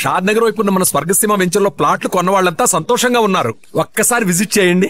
షాద్ నగర్ వైపు ఉన్న మన స్వర్గసీమ వెంచర్ లో ప్లాట్లు కొన్న వాళ్ళంతా సంతోషంగా ఉన్నారు. ఒక్కసారి విజిట్ చేయండి.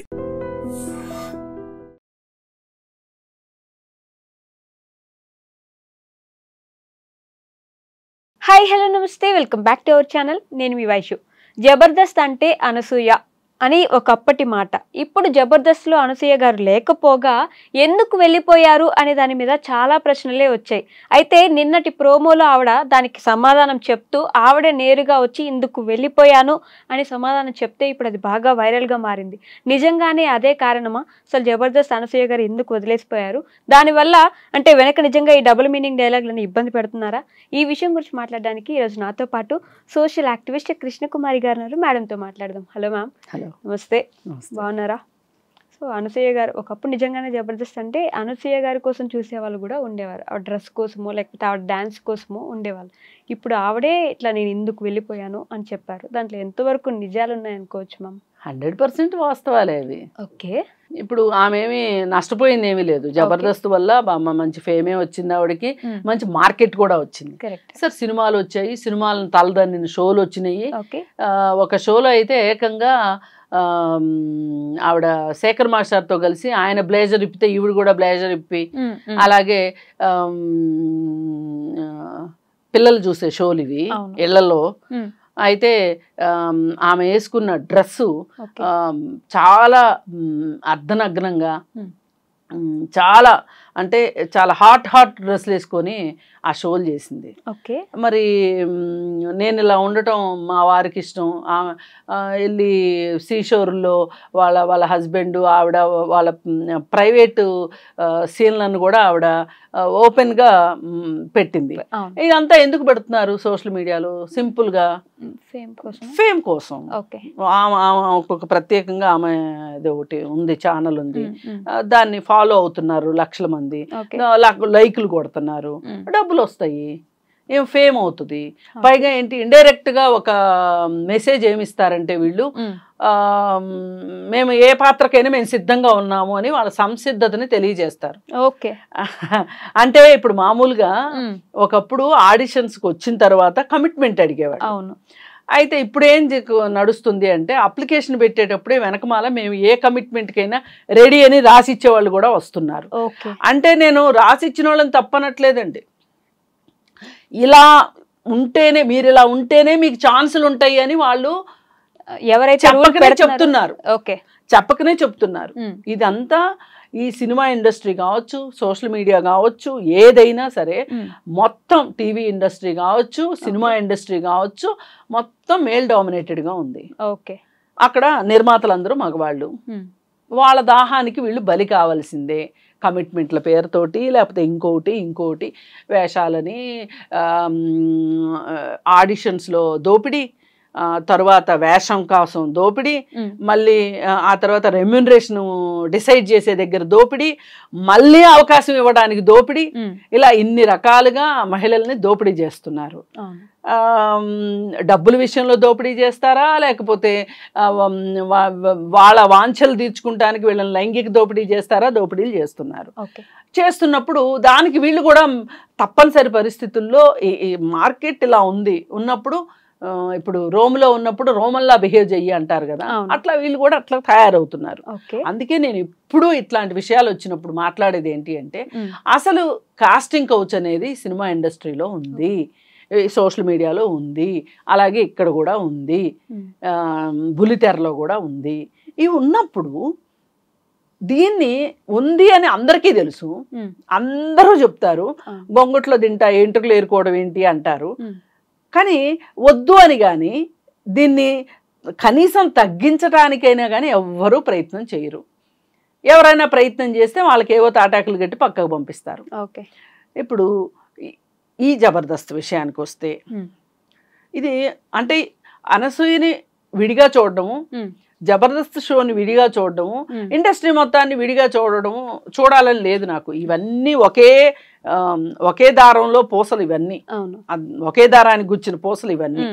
హాయ్ హలో నమస్తే, welcome back to our channel. నేను మీ వైషు. జబర్దస్త్ అంటే అనసూయ అని ఒకప్పటి మాట. ఇప్పుడు జబర్దస్త్లో అనసూయ గారు లేకపోగా ఎందుకు వెళ్ళిపోయారు అనే దాని మీద చాలా ప్రశ్నలే వచ్చాయి. అయితే నిన్నటి ప్రోమోలో ఆవిడ దానికి సమాధానం చెప్తూ ఆవిడ నేరుగా వచ్చి ఇందుకు వెళ్ళిపోయాను అని సమాధానం చెప్తే ఇప్పుడు అది బాగా వైరల్గా మారింది. నిజంగానే అదే కారణమా? అసలు జబర్దస్త్ అనసూయ గారు ఎందుకు వదిలేసిపోయారు? దానివల్ల అంటే వెనక నిజంగా ఈ డబుల్ మీనింగ్ డైలాగులను ఇబ్బంది పెడుతున్నారా? ఈ విషయం గురించి మాట్లాడడానికి ఈరోజు నాతో పాటు సోషల్ యాక్టివిస్ట్ కృష్ణకుమారి గారు ఉన్నారు. మేడంతో మాట్లాడదాం. Hello ma'am. హలో, నమస్తే. బాగున్నారా? సో అనసూయ గారు ఒకప్పుడు నిజంగానే జబర్దస్త్ అంటే అనసూయ గారి కోసం చూసేవాళ్ళు కూడా ఉండేవారు. ఆవిడ డ్రెస్ కోసమో లేకపోతే ఆవిడ డ్యాన్స్ కోసమో ఉండేవాళ్ళు. ఇప్పుడు ఆవిడే ఇట్లా నేను ఇందుకు వెళ్ళిపోయాను అని చెప్పారు. దాంట్లో ఎంతవరకు నిజాలు ఉన్నాయనుకోవచ్చు మ్యామ్? 100% వాస్తవాలే అవి. ఓకే. ఇప్పుడు ఆమె ఏమి నష్టపోయింది ఏమీ లేదు. జబర్దస్త్ వల్ల మంచి ఫేమే వచ్చింది ఆవిడకి, మంచి మార్కెట్ కూడా వచ్చింది. సార్ సినిమాలు వచ్చాయి, సినిమాలను తలదన్నిన షోలు వచ్చినాయి. ఒక షోలో అయితే ఏకంగా ఆవిడ శేఖర్ మాస్టర్తో కలిసి ఆయన బ్లేజర్ ఇప్పితే ఈవిడ కూడా బ్లేజర్ ఇప్పి, అలాగే పిల్లలు చూసే షోలు ఇవి ఇళ్లలో. అయితే ఆమె వేసుకున్న డ్రెస్సు చాలా అర్ధనగ్నంగా, చాలా అంటే చాలా హాట్ డ్రెస్సులు వేసుకొని ఆ షోలు చేసింది. మరి నేను ఇలా ఉండటం మా వారికి ఇష్టం. వెళ్ళి సీషోర్లో వాళ్ళ హస్బెండ్, ఆవిడ వాళ్ళ ప్రైవేటు సీన్లను కూడా ఆవిడ ఓపెన్గా పెట్టింది. ఇదంతా ఎందుకు పెడుతున్నారు సోషల్ మీడియాలో? సింపుల్గా ఫేమ్ కోసం. ఒక ప్రత్యేకంగా ఆమె ఒకటి ఉంది, ఛానల్ ఉంది, దాన్ని ఫాలో అవుతున్నారు లక్షల మంది, లైకులు కొడుతున్నారు, డబ్బులు వస్తాయి, ఏం ఫేమ్ అవుతుంది. పైగా ఏంటి, ఇండైరెక్ట్ గా ఒక మెసేజ్ ఏమిస్తారంటే వీళ్ళు మేము ఏ పాత్రకైనా మేము సిద్ధంగా ఉన్నాము అని వాళ్ళ సంసిద్ధతని తెలియజేస్తారు. ఓకే. అంటే ఇప్పుడు మామూలుగా ఒకప్పుడు ఆడిషన్స్కి వచ్చిన తర్వాత కమిట్మెంట్ అడిగేవాడు. అవును. అయితే ఇప్పుడు ఏం నడుస్తుంది అంటే అప్లికేషన్ పెట్టేటప్పుడే వెనకమాల మేము ఏ కమిట్మెంట్కైనా రెడీ అని రాసిచ్చేవాళ్ళు కూడా వస్తున్నారు. అంటే నేను రాసిచ్చిన వాళ్ళని తప్పనట్లేదండి. ఇలా ఉంటేనే, మీరు ఇలా ఉంటేనే మీకు ఛాన్సులు ఉంటాయి అని వాళ్ళు ఎవరైతే చెప్తున్నారు. ఓకే, చెప్పకనే చెప్తున్నారు. ఇదంతా ఈ సినిమా ఇండస్ట్రీ కావచ్చు, సోషల్ మీడియా కావచ్చు, ఏదైనా సరే మొత్తం టీవీ ఇండస్ట్రీ కావచ్చు, సినిమా ఇండస్ట్రీ కావచ్చు, మొత్తం మేల్ డామినేటెడ్గా ఉంది. ఓకే. అక్కడ నిర్మాతలందరూ మగవాళ్ళు. వాళ్ళ దాహానికి వీళ్ళు బలి కావాల్సిందే. కమిట్మెంట్ల పేరుతోటి లేకపోతే ఇంకోటి వేషాలని, ఆడిషన్స్లో దోపిడీ, తర్వాత వేషం కోసం దోపిడీ, మళ్ళీ ఆ తర్వాత రెమ్యూనరేషన్ డిసైడ్ చేసే దగ్గర దోపిడీ, మళ్ళీ అవకాశం ఇవ్వడానికి దోపిడీ, ఇలా ఇన్ని రకాలుగా మహిళల్ని దోపిడీ చేస్తున్నారు. డబ్బుల విషయంలో దోపిడీ చేస్తారా, లేకపోతే వాళ్ళ వాంఛలు తీర్చుకుంటానికి వీళ్ళని లైంగిక దోపిడీ చేస్తారా? దోపిడీలు చేస్తున్నారు. చేస్తున్నప్పుడు దానికి వీళ్ళు కూడా తప్పనిసరి పరిస్థితుల్లో ఈ మార్కెట్ ఇలా ఉన్నప్పుడు, ఇప్పుడు రోమ్లో ఉన్నప్పుడు రోమన్లా బిహేవ్ చెయ్యి అంటారు కదా, అట్లా వీళ్ళు కూడా అట్లా తయారవుతున్నారు. అందుకే నేను ఎప్పుడు ఇట్లాంటి విషయాలు వచ్చినప్పుడు మాట్లాడేది ఏంటి అంటే, అసలు కాస్టింగ్ కౌచ్ అనేది సినిమా ఇండస్ట్రీలో ఉంది, సోషల్ మీడియాలో ఉంది, అలాగే ఇక్కడ కూడా ఉంది, బుల్లితెరలో కూడా ఉంది. ఇవి ఉన్నప్పుడు దీన్ని ఉంది అని అందరికీ తెలుసు, అందరూ చెప్తారు. బొంగుట్లో తింటా ఎంట్రుకలు ఏరుకోవడం ఏంటి అంటారు. కానీ వద్దు అని కానీ దీన్ని కనీసం తగ్గించడానికైనా కానీ ఎవ్వరూ ప్రయత్నం చేయరు. ఎవరైనా ప్రయత్నం చేస్తే వాళ్ళకి ఏవో తాటాకులు కట్టి పక్కకు పంపిస్తారు. ఓకే. ఇప్పుడు ఈ జబర్దస్త్ విషయానికి వస్తే, ఇది అంటే అనసూయని విడిగా చూడడము, జబర్దస్త్ షోని విడిగా చూడడము, ఇండస్ట్రీ మొత్తాన్ని విడిగా చూడాలని లేదు నాకు. ఇవన్నీ ఒకే దారంలో పూసలు, ఇవన్నీ ఒకే దారానికి గుచ్చిన పూసలు ఇవన్నీ.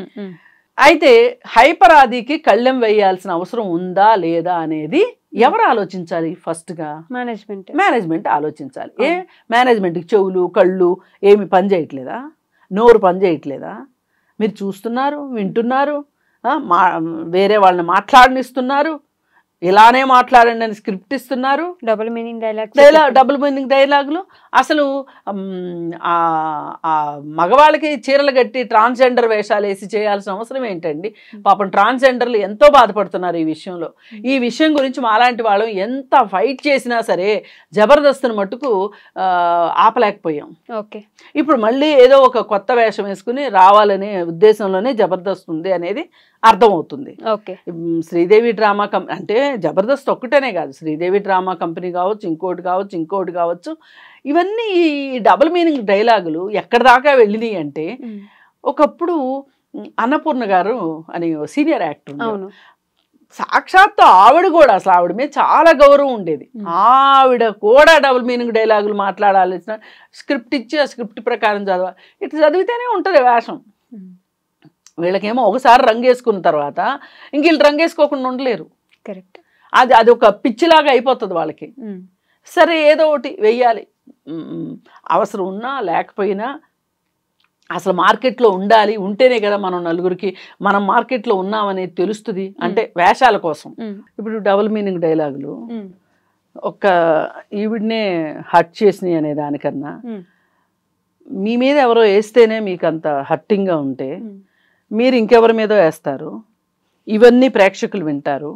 అయితే హైపర్ ఆదికి కళ్ళెం వేయాల్సిన అవసరం ఉందా లేదా అనేది ఎవరు ఆలోచించాలి? ఫస్ట్గా మేనేజ్మెంట్ ఆలోచించాలి. మేనేజ్మెంట్కి చెవులు కళ్ళు ఏమి పని చేయట్లేదా? నోరు పని చేయట్లేదా? మీరు చూస్తున్నారు, వింటున్నారు, వేరే వాళ్ళని మాట్లాడనిస్తున్నారు, ఇలానే మాట్లాడండి అని స్క్రిప్ట్ ఇస్తున్నారు, డబుల్ మీనింగ్ డబుల్ మీనింగ్ డైలాగులు. అసలు మగవాళ్ళకి చీరలు కట్టి ట్రాన్స్జెండర్ వేషాలు వేసి చేయాల్సిన అవసరం ఏంటండి? పాపం ట్రాన్స్జెండర్లు ఎంతో బాధపడుతున్నారు ఈ విషయంలో. ఈ విషయం గురించి మాలాంటి వాళ్ళు ఎంత ఫైట్ చేసినా సరే జబర్దస్త్ని మట్టుకు ఆపలేకపోయాం. ఓకే, ఇప్పుడు మళ్ళీ ఏదో ఒక కొత్త వేషం వేసుకుని రావాలనే ఉద్దేశంలోనే జబర్దస్త్ ఉంది అనేది అర్థమవుతుంది. ఓకే, శ్రీదేవి డ్రామా అంటే జబర్దస్త్ ఒక్కటేనే కాదు, శ్రీదేవి డ్రామా కంపెనీ కావచ్చు, ఇంకోటి కావచ్చు, ఇవన్నీ ఈ డబుల్ మీనింగ్ డైలాగులు ఎక్కడి దాకా వెళ్ళినాయి అంటే, ఒకప్పుడు అన్నపూర్ణ గారు అని సీనియర్ యాక్టర్, సాక్షాత్తు ఆవిడ కూడా అసలు ఆవిడ మీద చాలా గౌరవం ఉండేది. ఆవిడ కూడా డబుల్ మీనింగ్ డైలాగులు మాట్లాడాల్సిన స్క్రిప్ట్ ఇచ్చి ఆ స్క్రిప్ట్ ప్రకారం చదవాలి. ఇట్లా చదివితేనే ఉంటుంది వేషం. వీళ్ళకేమో ఒకసారి రంగేసుకున్న తర్వాత ఇంక వీళ్ళు రంగేసుకోకుండా ఉండలేరు. కరెక్ట్. అది ఒక పిచ్చిలాగా అయిపోతుంది వాళ్ళకి. సరే ఏదో ఒకటి వెయ్యాలి, అవసరం ఉన్నా లేకపోయినా అసలు మార్కెట్లో ఉండాలి, ఉంటేనే కదా మనం నలుగురికి మనం మార్కెట్లో ఉన్నామనేది తెలుస్తుంది. అంటే వేషాల కోసం. ఇప్పుడు డబుల్ మీనింగ్ డైలాగులు ఒక ఈవిడనే హర్ట్ చేసినాయి అనే దానికన్నా మీ మీద ఎవరో వేస్తేనే మీకు అంత హర్టింగ్గా ఉంటే మీరు ఇంకెవరి మీదో వేస్తారు, ఇవన్నీ ప్రేక్షకులు వింటారు.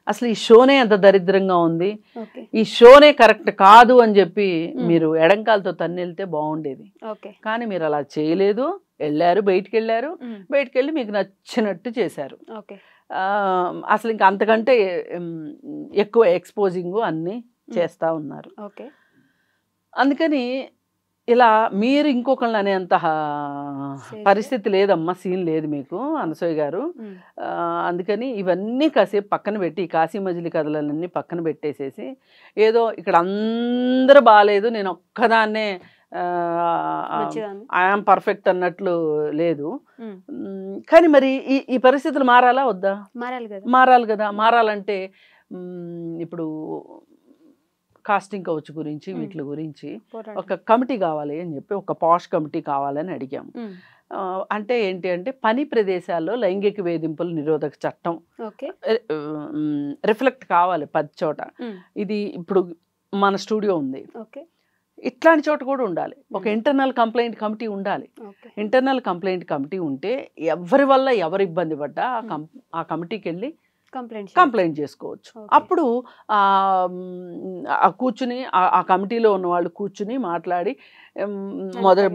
అసలు ఈ షోనే అంత దరిద్రంగా ఉంది, ఈ షోనే కరెక్ట్ కాదు అని చెప్పి మీరు ఎడంకాలతో తన్నెళ్తే బాగుండేది. కానీ మీరు అలా చేయలేదు. బయటికి వెళ్ళి మీకు నచ్చినట్టు చేశారు. అసలు ఇంకా అంతకంటే ఎక్కువ ఎక్స్పోజింగ్ అన్నీ చేస్తూ ఉన్నారు. అందుకని ఇలా మీరు ఇంకొకళ్ళని అనేంత పరిస్థితి లేదమ్మా, సీన్ లేదు మీకు అనసూయ గారు. అందుకని ఇవన్నీ కాసేపు పక్కన పెట్టి, కాశీ మజిలీ కథలన్నీ పక్కన పెట్టేసేసి, ఏదో ఇక్కడ అందరూ బాగాలేదు, నేను ఒక్కదాన్నే ఐఆమ్ పర్ఫెక్ట్ అన్నట్లు లేదు. కానీ మరి ఈ పరిస్థితులు మారాలా వద్దా? మారాలి కదా. మారాలంటే ఇప్పుడు కాస్టింగ్ కౌచ్ గురించి వీటి గురించి ఒక కమిటీ కావాలి అని చెప్పి, ఒక పాష్ కమిటీ కావాలని అడిగాము. అంటే ఏంటి అంటే, పని ప్రదేశాల్లో లైంగిక వేధింపుల నిరోధక చట్టం రిఫ్లెక్ట్ కావాలి 10 చోట. ఇది ఇప్పుడు మన స్టూడియో ఉంది, ఇట్లాంటి చోట కూడా ఉండాలి. ఒక ఇంటర్నల్ కంప్లైంట్ కమిటీ ఉండాలి. ఇంటర్నల్ కంప్లైంట్ కమిటీ ఉంటే ఎవరి వల్ల ఎవరు ఇబ్బంది పడ్డా ఆ కమిటీకి వెళ్ళి కంప్లైంట్ చేసుకోవచ్చు. అప్పుడు కూర్చుని ఆ కమిటీలో ఉన్న వాళ్ళు కూర్చుని మాట్లాడి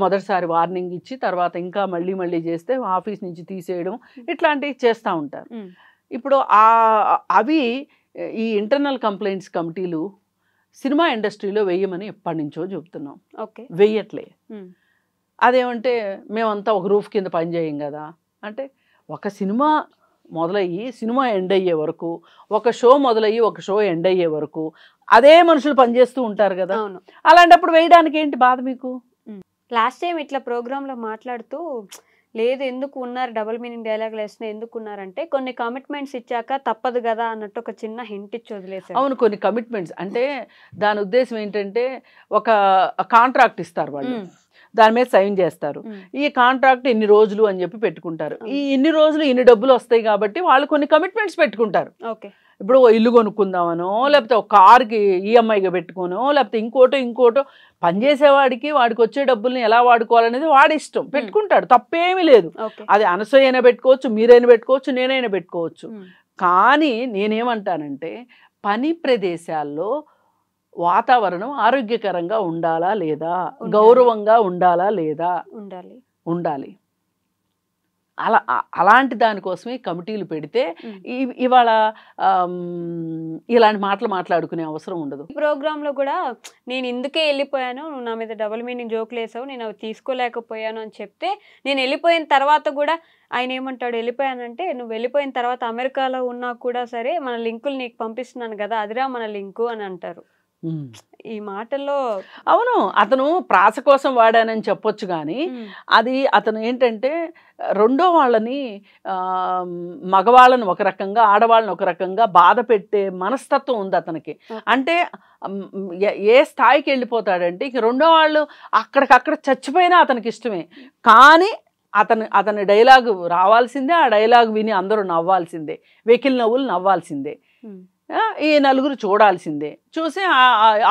మొదటిసారి వార్నింగ్ ఇచ్చి తర్వాత ఇంకా మళ్ళీ చేస్తే ఆఫీస్ నుంచి తీసేయడం, ఇట్లాంటివి చేస్తూ ఉంటారు. ఇప్పుడు అవి ఈ ఇంటర్నల్ కంప్లైంట్స్ కమిటీలు సినిమా ఇండస్ట్రీలో వెయ్యమని ఎప్పటి నుంచో చెప్తున్నాం, వెయ్యట్లే. అదేమంటే మేమంతా ఒక రూఫ్ కింద పనిచేయం కదా అంటే, ఒక సినిమా మొదలయ్యి సినిమా ఎండ్ అయ్యే వరకు, ఒక షో మొదలయ్యి ఒక షో ఎండ్ అయ్యే వరకు అదే మనుషులు పనిచేస్తూ ఉంటారు కదా. అలాంటప్పుడు వేయడానికి ఏంటి బాధ మీకు? లాస్ట్ టైం ఇట్లా ప్రోగ్రాంలో మాట్లాడుతూ, లేదు ఎందుకు ఉన్నారు డబుల్ మీనింగ్ డైలాగులు వేసిన ఎందుకు ఉన్నారంటే, కొన్ని కమిట్మెంట్స్ ఇచ్చాక తప్పదు కదా అన్నట్టు ఒక చిన్న హింట్ ఇచ్చి వదిలేసారు. అవును, కొన్ని కమిట్మెంట్స్ అంటే దాని ఉద్దేశం ఏంటంటే, ఒక కాంట్రాక్ట్ ఇస్తారు వాళ్ళు, దాని మీద సైన్ చేస్తారు. ఈ కాంట్రాక్ట్ ఇన్ని రోజులు అని చెప్పి పెట్టుకుంటారు. ఈ ఇన్ని రోజులు ఇన్ని డబ్బులు వస్తాయి కాబట్టి వాళ్ళు కొన్ని కమిట్మెంట్స్ పెట్టుకుంటారు. ఇప్పుడు ఇల్లు కొనుక్కుందామనో, లేకపోతే ఒక కార్కి ఈఎంఐగా పెట్టుకోనో, లేకపోతే ఇంకోటో పనిచేసేవాడికి వాడికి వచ్చే డబ్బుల్ని ఎలా వాడుకోవాలనేది వాడి ఇష్టం, పెట్టుకుంటాడు, తప్పేమీ లేదు. అది అనసూయ అయినా పెట్టుకోవచ్చు, మీరైనా పెట్టుకోవచ్చు, నేనైనా పెట్టుకోవచ్చు. కానీ నేనేమంటానంటే, పని ప్రదేశాల్లో వాతావరణం ఆరోగ్యకరంగా ఉండాలా లేదా, గౌరవంగా ఉండాలా లేదా, ఉండాలి. అలాంటి దానికోసమే కమిటీలు పెడితే ఇవాళ ఇలాంటి మాటలు మాట్లాడుకునే అవసరం ఉండదు. ప్రోగ్రామ్ లో కూడా నేను ఇందుకే వెళ్ళిపోయాను, నువ్వు నా మీద డబుల్ మీనింగ్ జోకులు వేసావు, నేను అవి తీసుకోలేకపోయాను అని చెప్తే, నేను వెళ్ళిపోయిన తర్వాత కూడా ఆయన ఏమంటాడు, వెళ్ళిపోయానంటే నువ్వు వెళ్ళిపోయిన తర్వాత అమెరికాలో ఉన్నా కూడా సరే మన లింకులు నీకు పంపిస్తున్నాను కదా, అదిరా మన లింకు అని అంటారు. ఈ మాటల్లో అవును, అతను ప్రాస కోసం వాడానని చెప్పొచ్చు, కానీ అది అతను ఏంటంటే రెండో వాళ్ళని, మగవాళ్ళని ఒక రకంగా ఆడవాళ్ళని ఒక రకంగా బాధ పెట్టే మనస్తత్వం ఉంది అతనికి. అంటే ఏ స్థాయికి వెళ్ళిపోతాడంటే, ఇక రెండో వాళ్ళు అక్కడికక్కడ చచ్చిపోయినా అతనికి ఇష్టమే, కానీ అతని డైలాగ్ రావాల్సిందే, ఆ డైలాగ్ విని అందరూ నవ్వాల్సిందే, వెకిల్ నవ్వులు నవ్వాల్సిందే, ఈ నలుగురు చూడాల్సిందే. చూసి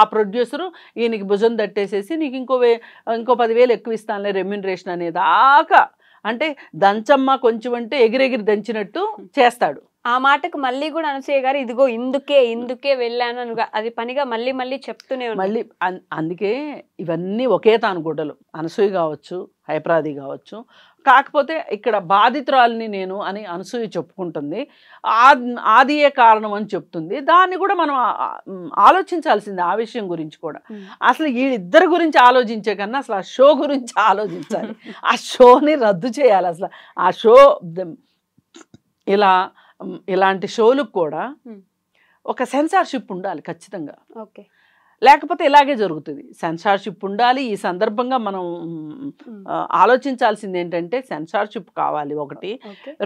ఆ ప్రొడ్యూసరు ఈయనకి భుజం తట్టేసేసి నీకు ఇంకో 10,000 ఎక్కువ ఇస్తానులే రెమ్యూనరేషన్ అనేదాకా, అంటే దంచమ్మ కొంచెం అంటే ఎగిరెగిరి దంచినట్టు చేస్తాడు. ఆ మాటకు మళ్ళీ కూడా అనసూయ గారు ఇదిగో ఇందుకే వెళ్ళాను అది పనిగా మళ్ళీ మళ్ళీ చెప్తూనే మళ్ళీ. అందుకే ఇవన్నీ ఒకే తాను గుడ్డలు, అనసూయ కావచ్చు, హైప్రాది కావచ్చు. కాకపోతే ఇక్కడ బాధితురాలిని నేను అని అనసూయ చెప్పుకుంటుంది, ఆదియే కారణం అని చెప్తుంది. దాన్ని కూడా మనం ఆలోచించాల్సింది, ఆ విషయం గురించి కూడా. అసలు వీళ్ళిద్దరి గురించి ఆలోచించే కన్నా అసలు ఆ షో గురించి ఆలోచించాలి. ఆ షోని రద్దు చేయాలి. అసలు ఆ షో ఇలాంటి షోలకు కూడా ఒక సెన్సార్షిప్ ఉండాలి ఖచ్చితంగా. లేకపోతే ఇలాగే జరుగుతుంది. సెన్సార్షిప్ ఉండాలి. ఈ సందర్భంగా మనం ఆలోచించాల్సింది ఏంటంటే సెన్సార్షిప్ కావాలి ఒకటి.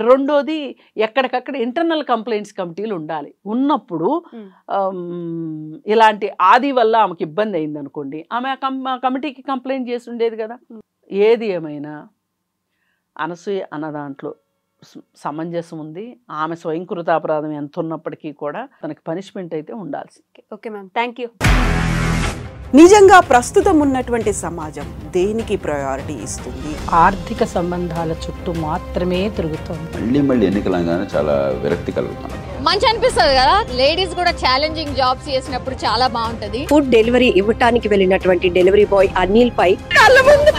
రెండోది ఎక్కడికక్కడ ఇంటర్నల్ కంప్లైంట్స్ కమిటీలు ఉండాలి. ఉన్నప్పుడు ఇలాంటి ఆది వల్ల ఆమెకి ఇబ్బంది అయింది అనుకోండి, ఆమె కమిటీకి కంప్లైంట్ చేసి ఉండేది కదా. ఏది ఏమైనా అనసూయ అన్న దాంట్లో సమంజసం ఉంది. ఆమె స్వయంకృతాపరాధం ఎంత ఉన్నప్పటికీ కూడా తనకి పనిష్మెంట్ అయితే ఉండాల్సి. Okay ma'am, thank you. నిజంగా ప్రస్తుతం ఉన్నటువంటి సమాజం దేనికి ప్రయారిటీ ఇస్తుంది? ఆర్థిక సంబంధాల చుట్టూ మాత్రమే తిరుగుతుంది. మళ్ళీ ఎన్నికలంగానే చాలా విరక్తి కలుగుతున్నాం. మంచి అనిపిస్తుంది కదా, లేడీస్ కూడా ఛాలెంజింగ్ జాబ్స్ చేసినప్పుడు చాలా బాగుంటది. ఫుడ్ డెలివరీ ఇవ్వటానికి వెళ్ళినటువంటి డెలివరీ బాయ్ అనిల్ పై కళ్ళ ముందు